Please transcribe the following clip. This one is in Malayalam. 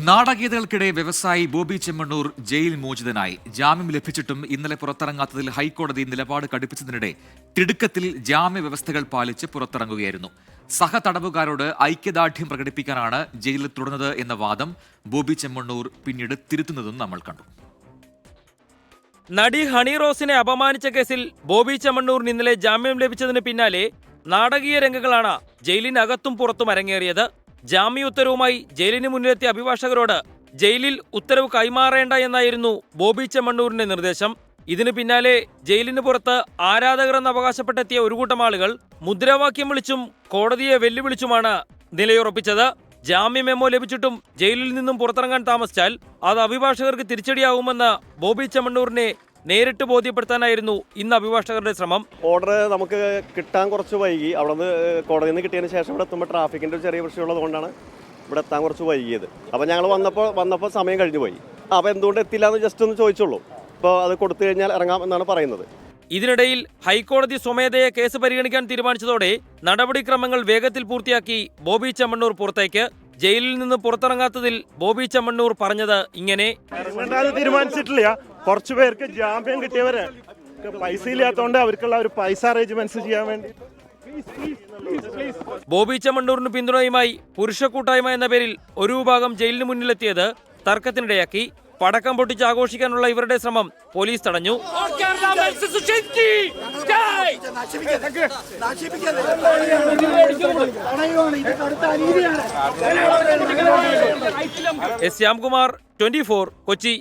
നാടകീയതകൾക്കിടെ വ്യവസായി ബോബി ചെമ്മണ്ണൂർ ജയിൽ മോചിതനായി. ജാമ്യം ലഭിച്ചിട്ടും ഇന്നലെ പുറത്തിറങ്ങാത്തതിൽ ഹൈക്കോടതി നിലപാട് കടുപ്പിച്ചതിനിടെ തിടുക്കത്തിൽ ജാമ്യ വ്യവസ്ഥകൾ പാലിച്ച് പുറത്തിറങ്ങുകയായിരുന്നു. സഹതടവുകാരോട് ഐക്യദാർഢ്യം പ്രകടിപ്പിക്കാനാണ് ജയിലിൽ തുടർന്നത് എന്ന വാദം ബോബി ചെമ്മണ്ണൂർ പിന്നീട് തിരുത്തുന്നതും നമ്മൾ കണ്ടു. നടി ഹണി റോസിനെ അപമാനിച്ച കേസിൽ ബോബി ചെമ്മണ്ണൂരിന് ഇന്നലെ ജാമ്യം ലഭിച്ചതിന് പിന്നാലെ നാടകീയ രംഗങ്ങളാണ് ജയിലിനകത്തും പുറത്തും അരങ്ങേറിയത്. ജാമ്യ ഉത്തരവുമായി ജയിലിന് മുന്നിലെത്തിയ അഭിഭാഷകരോട് ജയിലിൽ ഉത്തരവ് കൈമാറേണ്ട എന്നായിരുന്നു ബോബി ചെമ്മണ്ണൂരിന്റെ നിർദ്ദേശം. ഇതിനു പിന്നാലെ ജയിലിന് പുറത്ത് ആരാധകർ എന്ന് അവകാശപ്പെട്ടെത്തിയ ഒരു കൂട്ടം ആളുകൾ മുദ്രാവാക്യം വിളിച്ചും കോടതിയെ വെല്ലുവിളിച്ചുമാണ് നിലയുറപ്പിച്ചത്. ജാമ്യ മെമ്മോ ലഭിച്ചിട്ടും ജയിലിൽ നിന്നും പുറത്തിറങ്ങാൻ താമസിച്ചാൽ അത് അഭിഭാഷകർക്ക് തിരിച്ചടിയാവുമെന്ന് ബോബി ചെമ്മണ്ണൂരിനെ നേരിട്ട് ബോധ്യപ്പെടുത്താനായിരുന്നു ഇന്ന് അഭിഭാഷകരുടെ ശ്രമം. ഓർഡർ നമുക്ക് കിട്ടാൻ കുറച്ച് വൈകി. അവിടെ നിന്ന് കോടതിയിൽ നിന്ന് കിട്ടിയതിന് ശേഷം ഇവിടെ എത്തുമ്പോൾ ട്രാഫിക്കിൻ്റെ ഒരു ചെറിയ പ്രശ്നമുള്ളത് കൊണ്ടാണ് ഇവിടെ എത്താൻ കുറച്ച് വൈകിയത്. അപ്പോൾ ഞങ്ങൾ വന്നപ്പോൾ സമയം കഴിഞ്ഞു പോയി. അപ്പോൾ എന്തുകൊണ്ട് എത്തില്ല എന്ന് ജസ്റ്റ് ഒന്ന് ചോദിച്ചുള്ളൂ. ഇപ്പോൾ അത് കൊടുത്തു കഴിഞ്ഞാൽ ഇറങ്ങാം എന്നാണ് പറയുന്നത്. ഇതിനിടയിൽ ഹൈക്കോടതി സ്വമേധയെ കേസ് പരിഗണിക്കാൻ തീരുമാനിച്ചതോടെ നടപടിക്രമങ്ങൾ വേഗത്തിൽ പൂർത്തിയാക്കി ബോബി ചെമ്മണ്ണൂർ പുറത്തേക്ക്. ജയിലിൽ നിന്ന് പുറത്തിറങ്ങാത്തതിൽ ബോബി ചെമ്മണ്ണൂർ പറഞ്ഞത് ഇങ്ങനെ: തീരുമാനിച്ചിട്ടില്ല. കുറച്ചു പേർക്ക് ജാമ്യം കിട്ടിയവരെ പൈസ ഇല്ലാത്തതുകൊണ്ട് അവർക്കുള്ള ഒരു പൈസ അറേഞ്ച്മെന്റ്സ് ചെയ്യാൻ വേണ്ടി. ബോബി ചെമ്മണ്ണൂരിന് പിന്തുണയുമായി പുരുഷ കൂട്ടായ്മ എന്ന പേരിൽ ഒരു വിഭാഗം ജയിലിന് മുന്നിലെത്തിയത് തർക്കത്തിനിടയാക്കി. പടക്കം പൊട്ടിച്ച് ആഘോഷിക്കാനുള്ള ഇവരുടെ ശ്രമം പോലീസ് തടഞ്ഞു. എസ് ശ്യാംകുമാർ, 24 കൊച്ചി.